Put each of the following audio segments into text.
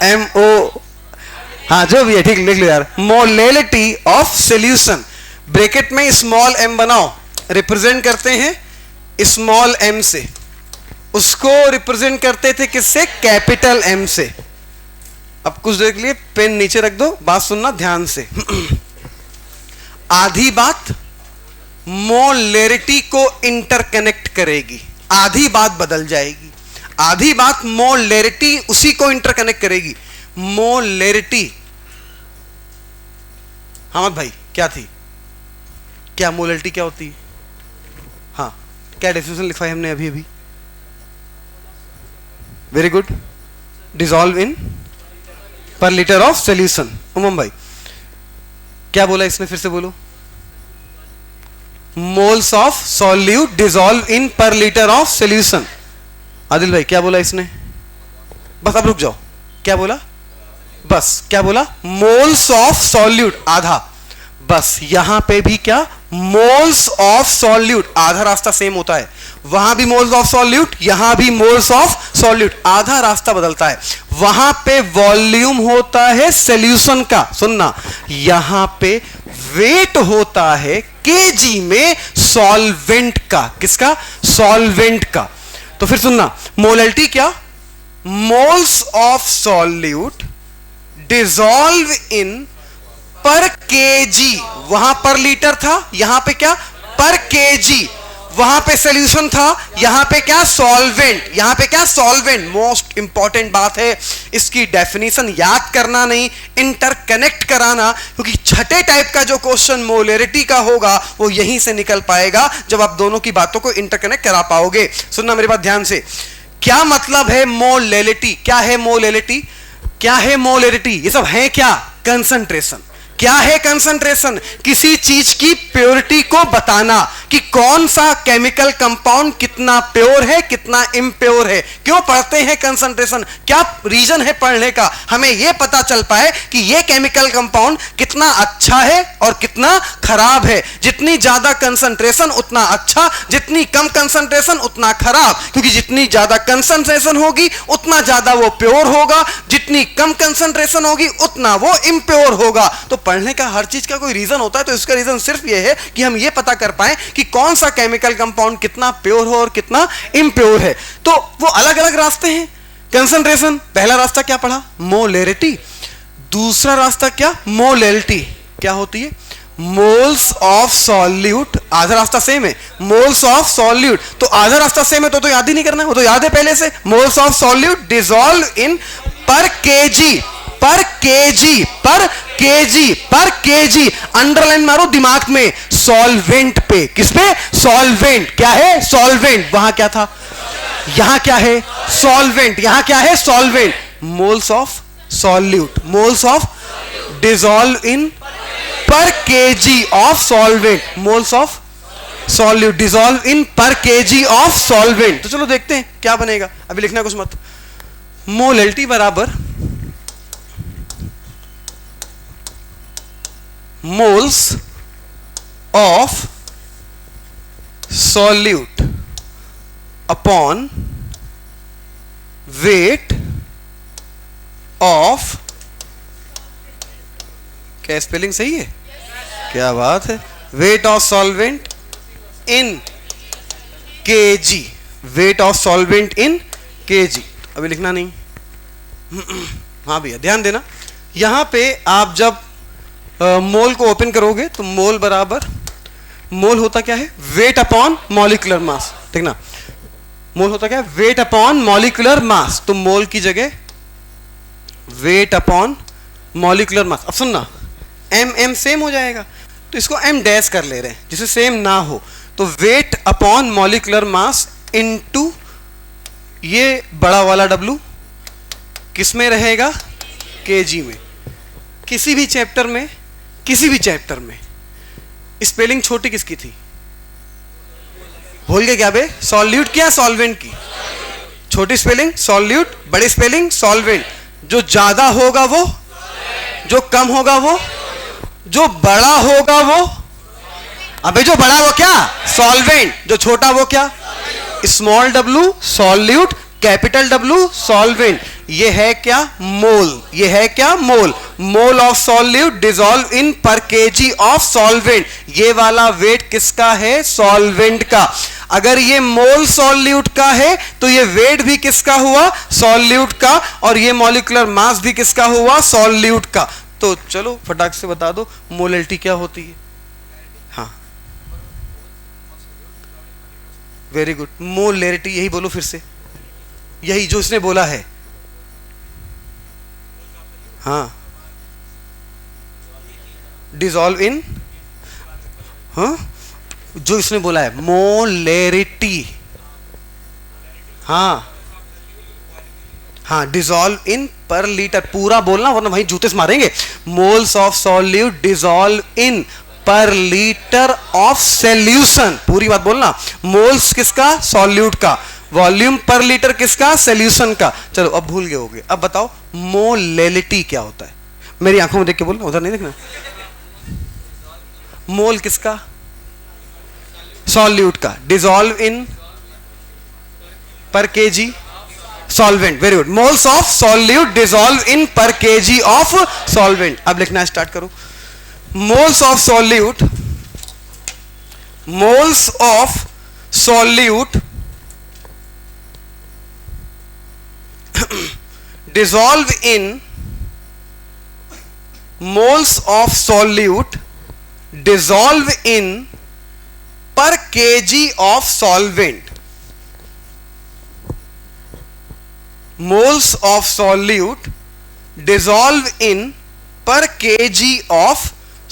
MO, हाँ जो भी है ठीक लिख लो यार। मोलेलिटी ऑफ सोल्यूशन, ब्रैकेट में स्मॉल m बनाओ, रिप्रेजेंट करते हैं स्मॉल m से, उसको रिप्रेजेंट करते थे किससे? कैपिटल M से। अब कुछ देर के लिए पेन नीचे रख दो, बात सुनना ध्यान से। आधी बात मोलेरिटी को इंटरकनेक्ट करेगी, आधी बात बदल जाएगी। आधी बात मोलेरिटी उसी को इंटरकनेक्ट करेगी। मोलेरिटी, हमद भाई क्या थी? क्या मोलेरिटी क्या होती है? हाँ, क्या डेफिनेशन लिखा है हमने अभी अभी? वेरी गुड, डिसॉल्व इन पर लीटर ऑफ सोल्यूशन। उमम भाई क्या बोला इसने? फिर से बोलो। Moles of solute dissolve in पर लीटर ऑफ सोल्यूशन। आदिल भाई क्या बोला इसने? बस अब रुक जाओ, क्या बोला? बस क्या बोला? मोल्स ऑफ सॉल्यूट आधा। बस यहां पे भी क्या? मोल्स ऑफ सॉल्यूट, आधा रास्ता सेम होता है। वहां भी मोल्स ऑफ सॉल्यूट, यहां भी मोल्स ऑफ सॉल्यूट, आधा रास्ता बदलता है। वहां पे वॉल्यूम होता है सॉल्यूशन का, सुनना, यहां पे वेट होता है केजी में सॉल्वेंट का। किसका? सॉल्वेंट का। तो फिर सुनना, मोलेलिटी क्या? Moles of solute dissolve in per KG. वहां पर लीटर था, यहां पे क्या? पर केजी। वहां पे सॉल्यूशन था, यहां पे क्या? सॉल्वेंट। यहां पे क्या? सॉल्वेंट। मोस्ट इंपॉर्टेंट बात है, इसकी डेफिनेशन याद करना नहीं, इंटरकनेक्ट कराना, क्योंकि छठे टाइप का जो क्वेश्चन मोलेरिटी का होगा वो यहीं से निकल पाएगा जब आप दोनों की बातों को इंटरकनेक्ट करा पाओगे। सुनना मेरी बात ध्यान से, क्या मतलब है मोलेलिटी? क्या है मोलेलिटी? क्या है मोलेरिटी? ये सब है क्या? कंसंट्रेशन। क्या है कंसंट्रेशन? किसी चीज की प्योरिटी को बताना कि कौन सा केमिकल कंपाउंड कितना प्योर है, कितना इम्प्योर है। क्यों पढ़ते हैं कंसंट्रेशन? क्या रीजन है पढ़ने का? हमें यह पता चल पाए कि यह केमिकल कंपाउंड कितना अच्छा है और कितना खराब है। जितनी ज्यादा कंसंट्रेशन उतना अच्छा, जितनी कम कंसंट्रेशन उतना खराब, क्योंकि जितनी ज्यादा कंसंट्रेशन होगी उतना ज्यादा वो प्योर होगा, जितनी कम कंसंट्रेशन होगी उतना वो इम्प्योर होगा। तो पढ़ने का हर चीज का कोई रीजन होता है, तो इसका रीजन सिर्फ यह है कि हम यह पता कर पाए कि कौन सा केमिकल कंपाउंड कितना प्योर हो और कितना इम्प्योर है। तो वो अलग अलग रास्ते हैं कंसंट्रेशन। पहला रास्ता क्या पढ़ा? मोलेरिटी। दूसरा रास्ता क्या? मोलेलिटी। क्या होती है? Moles of solute. आधा रास्ता सेम है, मोल्स ऑफ सॉल्यूट। तो आधा रास्ता सेम है तो याद ही नहीं करना है, वो तो याद है पहले से। Moles of solute dissolve in per KG, पर केजी, पर केजी, पर केजी। अंडरलाइन मारो दिमाग में, सॉल्वेंट पे। किस पे? सॉल्वेंट। क्या है? सॉल्वेंट। वहां क्या था? यहां क्या है? सॉल्वेंट। यहां क्या है? Solvent. Moles of solute, moles of dissolve in per kg of solvent, moles of solute dissolve in per kg of solvent. तो चलो देखते हैं क्या बनेगा, अभी लिखना कुछ मत। मोलेलिटी बराबर moles of solute upon weight of, क्या स्पेलिंग सही है? क्या बात है। Weight of solvent in KG, weight of solvent in KG. अभी लिखना नहीं। हाँ भैया ध्यान देना, यहां पे आप जब मोल को ओपन करोगे तो मोल बराबर, मोल होता क्या है? Weight upon molecular mass. देखना, मोल होता क्या है? Weight upon molecular mass. तो मोल की जगह वेट अपॉन मॉलिक्यूलर मास। अब सुनना, एम एम सेम हो जाएगा तो इसको एम डैश कर ले रहे हैं जिसे सेम ना हो। तो weight upon molecular mass into ये बड़ा वाला डब्लू किस में रहेगा? केजी में। किसी भी चैप्टर में, किसी भी चैप्टर में स्पेलिंग छोटी किसकी थी? भूल गए क्या बे? सॉल्यूट क्या सॉल्वेंट की? छोटी स्पेलिंग सॉल्यूट, बड़ी स्पेलिंग सॉल्वेंट। जो ज्यादा होगा वो, जो कम होगा वो, जो बड़ा होगा वो, अबे जो बड़ा वो क्या? सॉल्वेंट। जो छोटा वो क्या? Small W solute, capital W solvent. ये है क्या? मोल। ये है क्या? Mole. Mole of solute dissolve in per kg of solvent. ये वाला वेट किसका है? सॉल्वेंट का। अगर ये मोल सॉल्यूट का है तो ये वेट भी किसका हुआ? सॉल्यूट का। और ये मॉलिक्यूलर मास भी किसका हुआ? सॉल्यूट का। तो चलो फटाक से बता दो मोलैलिटी क्या होती है। हाँ, वेरी गुड। मोलैरिटी, यही बोलो फिर से, यही जो इसने बोला है। हाँ, डिसॉल्व इन, हाँ जो इसने बोला है मोलैरिटी। हाँ हाँ, डिसॉल्व इन पर लीटर। पूरा बोलना वरना भाई जूते से मारेंगे। Moles of solute dissolve in पर लीटर ऑफ सॉल्यूशन। पूरी बात बोलना। मोल्स किसका? सॉल्यूट का। वॉल्यूम पर लीटर किसका? सॉल्यूशन का। चलो अब भूल गए होगे। अब बताओ मोलैलिटी क्या होता है? मेरी आंखों में देख के बोलना, उधर नहीं देखना। मोल किसका? सॉल्यूट का। Dissolve in per KG solvent. Very good. Moles of solute dissolve in per kg of solvent. अब लिखना स्टार्ट करो। Moles of solute, moles of solute dissolve in, moles of solute dissolve in per kg of solvent. Moles of solute dissolve in per kg of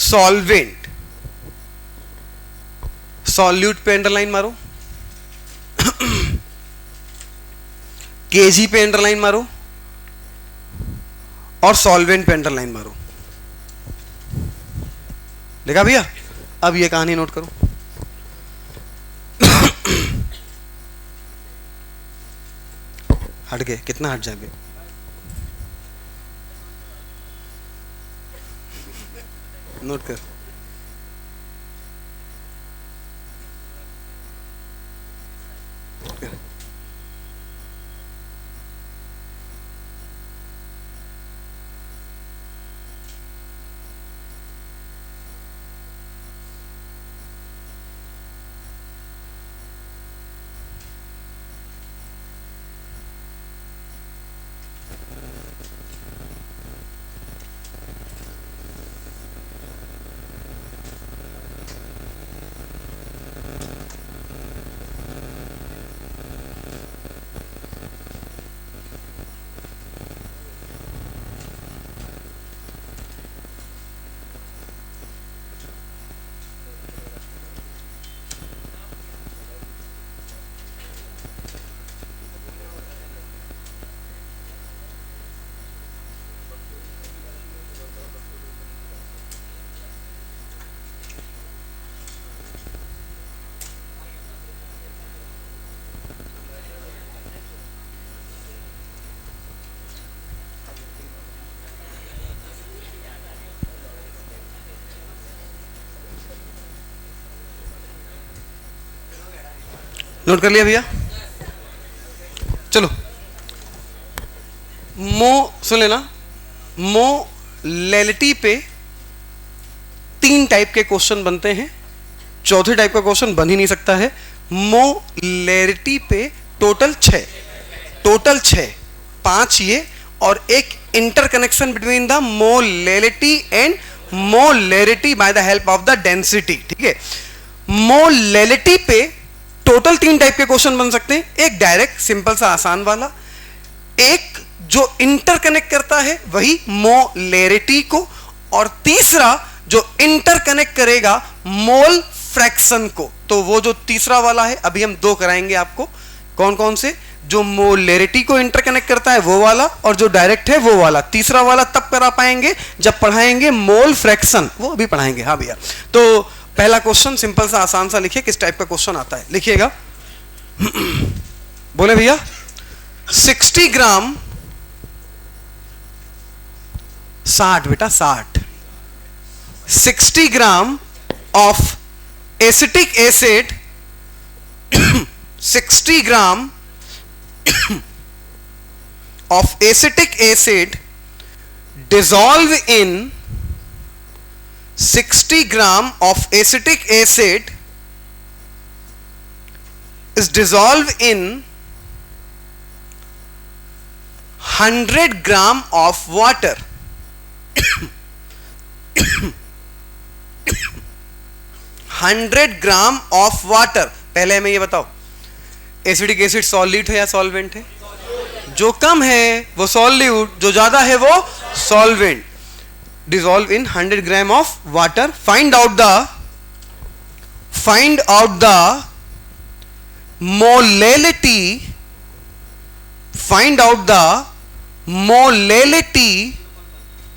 solvent. solute पे underline मारो, KG पे underline मारो और solvent पे underline मारो। देखा भैया? अब ये कहानी नोट करो। हट गए? कितना हट जाएंगे? नोट कर। नोट कर लिया भैया? चलो सुन लेना। मोलैलिटी पे 3 टाइप के क्वेश्चन बनते हैं, चौथे टाइप का क्वेश्चन बन ही नहीं सकता है। मोलैलिटी पे टोटल 6, 5 ये और एक interconnection between the molality and molarity by the help of the density. ठीक है? मोलैलिटी पे टोटल 3 टाइप के क्वेश्चन बन सकते हैं। एक डायरेक्ट सिंपल सा आसान वाला, एक जो इंटरकनेक्ट करता है वही मोलैरिटी को, और तीसरा जो इंटरकनेक्ट करेगा मोल फ्रैक्शन को। तो वो जो तीसरा वाला है अभी हम 2 कराएंगे आपको। कौन कौन से? जो मोलैरिटी को इंटरकनेक्ट करता है वो वाला, और जो डायरेक्ट है वो वाला। तीसरा वाला तब करा पाएंगे जब पढ़ाएंगे मोल फ्रैक्शन, वो अभी पढ़ाएंगे। हाँ भैया, तो पहला क्वेश्चन सिंपल सा आसान सा लिखिए, किस टाइप का क्वेश्चन आता है लिखिएगा। बोले भैया 60 ग्राम 60 बेटा 60 gram of acetic acid 60 gram of acetic acid dissolve in 60 gram of acetic acid is dissolved in 100 gram of water. 100 gram of water. पहले हमें ये बताओ, एसिडिक एसिड सॉल्यूट है या सॉल्वेंट है? जो कम है वो सॉल्यूट, जो ज्यादा है वो solvent. Dissolve in 100 gram of water. Find out the molality. Find out the molality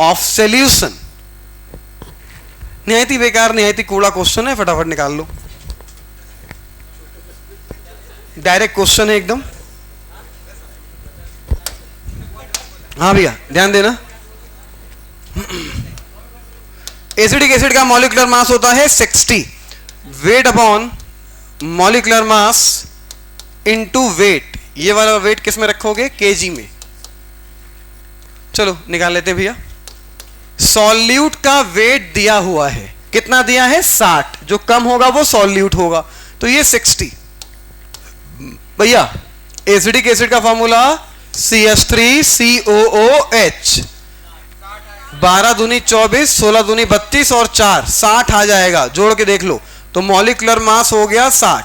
of solution. निहायती बेकार, निहायती कूड़ा क्वेश्चन है, फटाफट निकाल लो. डायरेक्ट क्वेश्चन है एकदम. हाँ भैया ध्यान देना. एसिडिक एसिड का मॉलिक्यूलर मास होता है 60. Weight upon molecular mass into wait. ये वाला वेट किस में रखोगे? केजी में. चलो निकाल लेते हैं भैया. सॉल्यूट का वेट दिया हुआ है, कितना दिया है? 60. जो कम होगा वो सॉल्यूट होगा, तो ये 60. भैया एसिडिक एसिड का फॉर्मूला CH3COOH. 12 दूनी 24, 16 दूनी 32 और 4 60 आ जाएगा. जोड़ के देख लो तो मॉलिक्यूलर मास हो गया 60.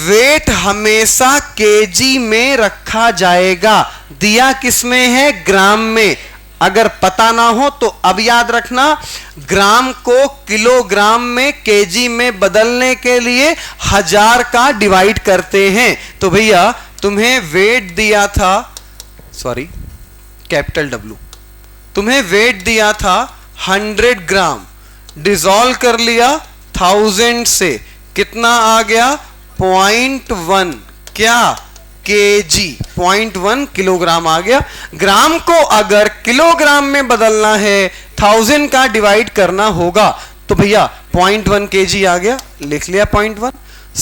वेट हमेशा केजी में रखा जाएगा. दिया किस में है? ग्राम में. अगर पता ना हो तो अब याद रखना, ग्राम को किलोग्राम में केजी में बदलने के लिए 1000 का डिवाइड करते हैं. तो भैया तुम्हें वेट दिया था, सॉरी कैपिटल W, तुम्हें वेट दिया था 100 ग्राम. डिसॉल्व कर लिया 1000 से, कितना आ गया? 0.1 क्या? केजी. 0.1 किलोग्राम आ गया. ग्राम को अगर किलोग्राम में बदलना है 1000 का डिवाइड करना होगा. तो भैया 0.1 केजी आ गया, लिख लिया 0.1.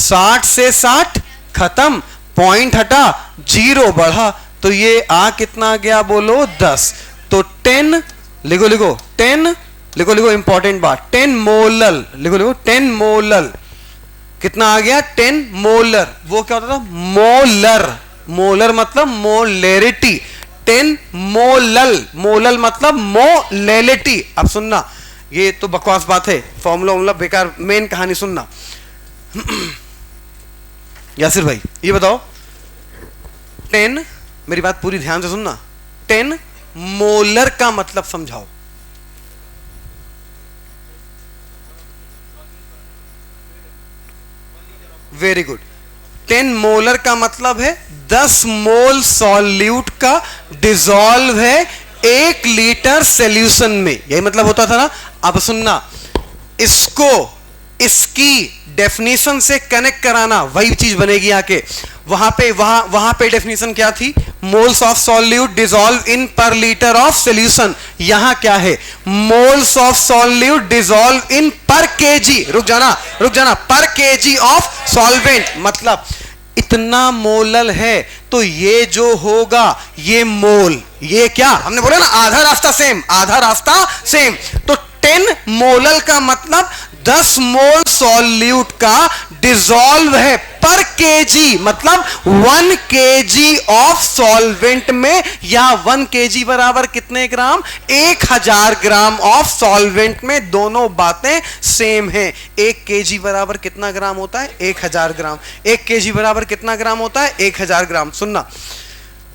60 से 60 खत्म, पॉइंट हटा, 0 बढ़ा, तो ये आ कितना गया बोलो? 10. तो 10 लिखो, 10 लिखो, इंपॉर्टेंट बात, 10 मोलल. लिखो 10 मोलल. कितना आ गया? 10 मोलर. वो क्या होता था? मोलर. मोलर मतलब मोलेरिटी. 10 मोलल. मोलल मतलब मोलेरिटी. अब सुनना, ये तो बकवास बात है, फॉर्मूला बेकार, मेन कहानी सुनना. यासिर भाई ये बताओ, 10, मेरी बात पूरी ध्यान से सुनना, 10 मोलर का मतलब समझाओ. Very good. 10 मोलर का मतलब है 10 मोल सॉल्यूट का डिसॉल्व है 1 लीटर सॉल्यूशन में. यही मतलब होता था ना. अब सुनना, इसको इसकी डेफिनेशन से कनेक्ट कराना, वही चीज बनेगी आके. वहां पे डेफिनेशन क्या थी? Moles of solute dissolve in पर लीटर ऑफ सॉल्यूशन. यहां क्या है? Moles of solute dissolve in per KG. रुक जाना, पर केजी ऑफ सॉल्वेंट. मतलब इतना मोलल है, तो ये जो होगा ये मोल. ये क्या हमने बोला ना, आधा रास्ता सेम. तो 10 मोलल का मतलब 10 मोल सॉल्यूट का डिसॉल्व है पर केजी, मतलब 1 केजी ऑफ सॉल्वेंट में, या 1 केजी बराबर कितने ग्राम? 1000 ग्राम ऑफ सॉल्वेंट में. दोनों बातें सेम हैं. 1 केजी बराबर कितना ग्राम होता है? 1000 ग्राम. 1 केजी बराबर कितना ग्राम होता है? 1000 ग्राम. सुनना,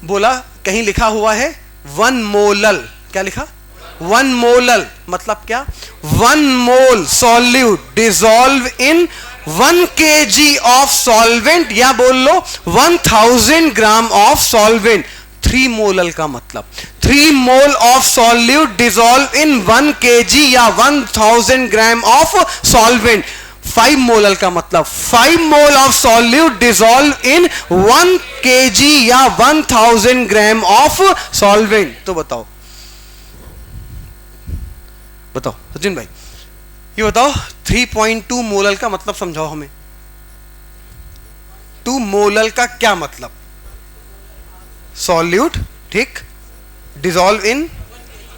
बोला कहीं लिखा हुआ है 1 मोलल. क्या लिखा? 1 मोलल मतलब क्या? 1 मोल solute dissolve in 1 KG of solvent, या बोल लो 1000 ग्राम ऑफ सॉल्वेंट. 3 मोलल का मतलब 3 मोल of solute dissolve in 1 KG या 1000 ग्राम ऑफ सॉल्वेंट. 5 मोलल का मतलब 5 मोल of solute dissolve in 1 KG या 1000 ग्राम ऑफ सॉल्वेंट. तो बताओ सचिन भाई, ये बताओ 3.2 मोलल का मतलब समझाओ हमें. 2 मोलल का क्या मतलब? सॉल्यूट ठीक, डिसॉल्व इन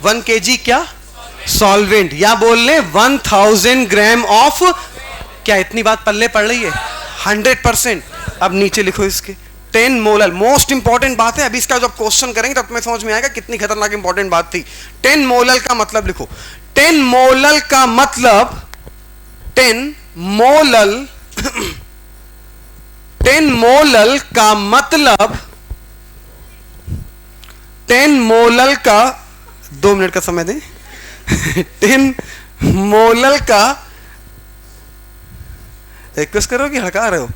1 kg क्या सॉल्वेंट, या बोल ले 1000 ग्राम ऑफ क्या, इतनी बात पल्ले पड़ रही है 100%। अब नीचे लिखो इसके 10 मोलल, मोस्ट इंपॉर्टेंट बात है, अभी इसका जब क्वेश्चन करेंगे तब तुम्हें समझ में आएगा कितनी खतरनाक इंपॉर्टेंट बात थी। 10 मोलल का मतलब लिखो, 10 मोलल का मतलब 10 मोलल 10 मोलल का मतलब 10 मोलल का 2 मिनट का समय दें 10 मोलल का रिक्वेस्ट करो कि हका रहे हो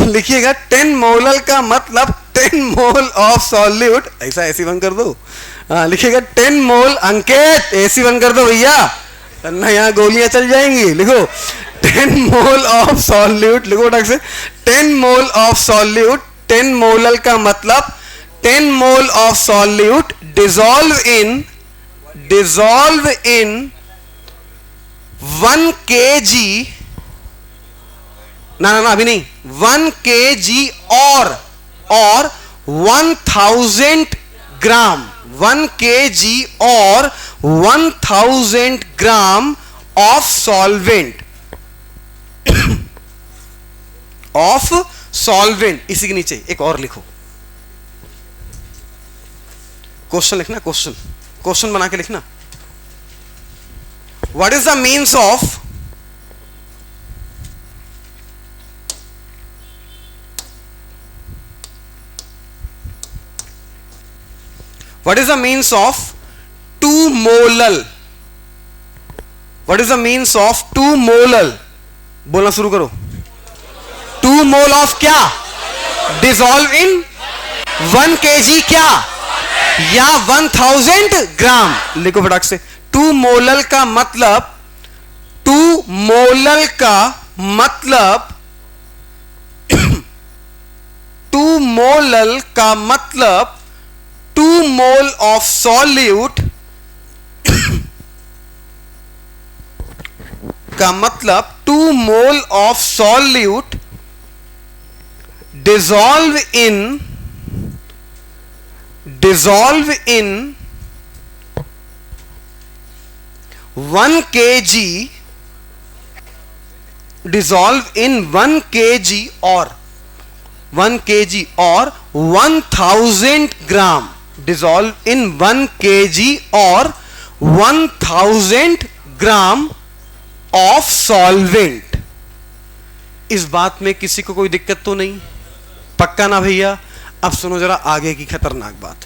लिखिएगा 10 मोलल का मतलब 10 मोल ऑफ सॉल्यूट, ऐसा ऐसी बंद कर दो, लिखिएगा 10 मोल, अंकित ऐसी बंद कर दो भैया वरना यहां गोलियां चल जाएंगी, लिखो 10 मोल ऑफ सॉल्यूट, लिखो ढंग से 10 मोल ऑफ सॉल्यूट, 10 मोलल का मतलब 10 मोल of solute dissolve in 1 kg, ना अभी नहीं, 1 kg और 1000 ग्राम, 1 kg और 1000 gram of solvent of solvent. इसी के नीचे एक और लिखो, क्वेश्चन लिखना, क्वेश्चन बना के लिखना, what is the means of what is the means of 2 molal, what is the means of 2 molal, बोलना शुरू करो, 2 मोल ऑफ क्या, डिसॉल्व इन 1 kg क्या, या 1000 ग्राम, लिखो फटाक से। 2 मोलल का मतलब 2 मोलल का मतलब 2 मोलल का मतलब 2 मोल ऑफ सॉल्यूट का मतलब 2 मोल of solute dissolve in 1 kg, dissolve in 1 kg और 1 kg और 1000 ग्राम, dissolve in 1 kg और 1000 ग्राम ऑफ सॉल्वेंट। इस बात में किसी को कोई दिक्कत तो नहीं, पक्का ना भैया? अब सुनो जरा आगे की खतरनाक बात।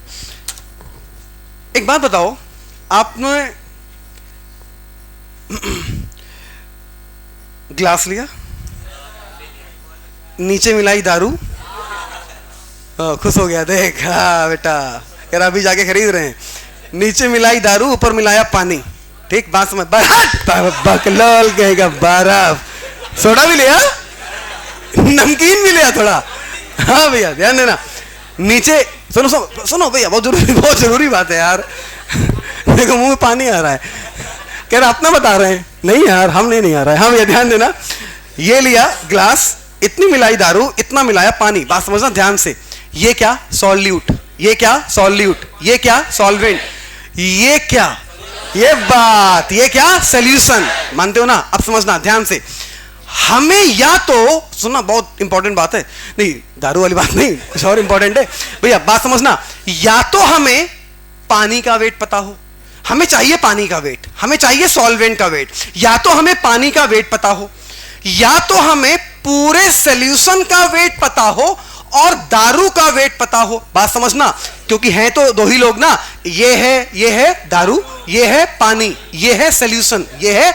एक बात बताओ, आपने ग्लास लिया, नीचे मिलाई दारू, खुश हो गया, देख हाँ बेटा, यार अभी जाके खरीद रहे हैं, नीचे मिलाई दारू, ऊपर मिलाया पानी, ठीक बात समझ, बकलोल कहेगा, बर्फ, सोडा भी लिया, नमकीन भी लिया थोड़ा, हाँ भैया ध्यान देना, नीचे सुनो सुनो सुनो भैया, बहुत जरूरी बात है यार, देखो मुंह में पानी आ रहा है, कह रहा अपना बता रहे हैं, नहीं यार हम नहीं आ रहा है, हाँ भैया ध्यान देना, ये लिया ग्लास, इतनी मिलाई दारू, इतना मिलाया पानी, बात समझना ध्यान से, ये क्या सॉल्यूट, ये क्या सॉल्यूट, ये क्या सॉल्वेंट, ये क्या, ये बात, ये क्या सॉल्यूशन, मानते हो ना? अब समझना ध्यान से, हमें या तो सुनना, बहुत इंपॉर्टेंट बात है, नहीं दारू वाली बात नहीं, कुछ और इंपॉर्टेंट है भैया, बात समझना, या तो हमें पानी का वेट पता हो, हमें चाहिए पानी का वेट, हमें चाहिए सॉल्वेंट का वेट, या तो हमें पानी का वेट पता हो, या तो हमें पूरे सॉल्यूशन का वेट पता हो और दारू का वेट पता हो, बात समझना, क्योंकि हैं तो दो ही लोग ना, ये है दारू, ये है पानी, ये है सॉल्यूशन, ये है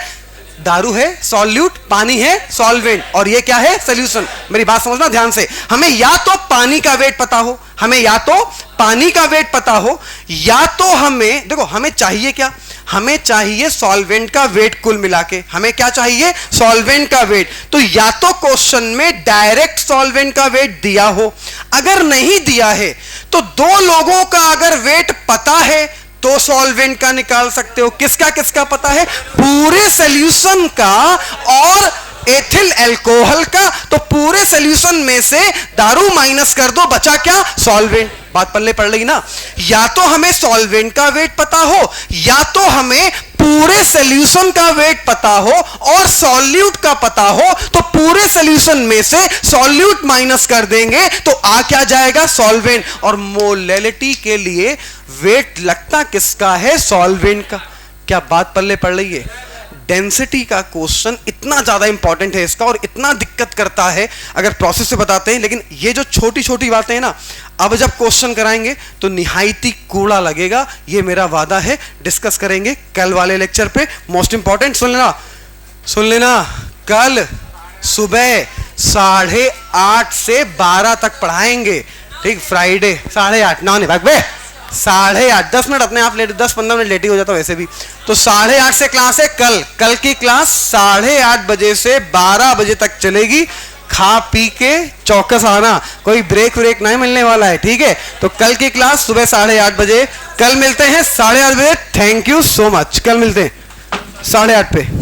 दारू है सॉल्यूट, पानी है सॉल्वेंट, और ये क्या है सॉल्यूशन। मेरी बात समझना ध्यान से, हमें या तो पानी का वेट पता हो, हमें या तो पानी का वेट पता हो, या तो हमें, देखो हमें चाहिए क्या, हमें चाहिए सॉल्वेंट का वेट, कुल मिला के हमें क्या चाहिए, सॉल्वेंट का वेट। तो या तो क्वेश्चन में डायरेक्ट सॉल्वेंट का वेट दिया हो, अगर नहीं दिया है तो दो लोगों का अगर वेट पता है तो सॉल्वेंट का निकाल सकते हो। किसका किसका पता है? पूरे सॉल्यूशन का और एथिल अल्कोहल का। तो पूरे सॉल्यूशन में से दारू माइनस कर दो, बचा क्या? सॉल्वेंट। बात पल्ले पड़ रही ना? या तो हमें सॉल्वेंट का वेट पता हो या तो हमें पूरे सॉल्यूशन का वेट पता हो और सॉल्यूट का पता हो, तो पूरे सॉल्यूशन में से सॉल्यूट माइनस कर देंगे तो आ क्या जाएगा? सॉल्वेंट। और मोलैलिटी के लिए वेट लगता किसका है? सॉल्वेंट का। क्या बात पल्ले पड़ रही है? डेंसिटी का क्वेश्चन इतना ज्यादा इंपॉर्टेंट है इसका और इतना दिक्कत करता है अगर प्रोसेस से बताते हैं, लेकिन ये जो छोटी छोटी बातें हैं ना, अब जब क्वेश्चन कराएंगे तो निहायती कूड़ा लगेगा, ये मेरा वादा है। डिस्कस करेंगे कल वाले लेक्चर पे। मोस्ट इंपॉर्टेंट सुन लेना, कल सुबह 8:30 से 12 तक पढ़ाएंगे, ठीक? फ्राइडे 8:30 ना नहीं भाग बे, 8:30, 10 मिनट अपने आप लेट, 10-15 मिनट लेट ही हो जाता वैसे भी। तो 8:30 से क्लास है कल की क्लास 8:30 बजे से 12 बजे तक चलेगी। खा पी के चौकस आना, कोई ब्रेक नहीं मिलने वाला है, ठीक है? तो कल की क्लास सुबह 8:30 बजे। कल मिलते हैं 8:30 बजे। Thank you so much. कल मिलते हैं 8:30 पे।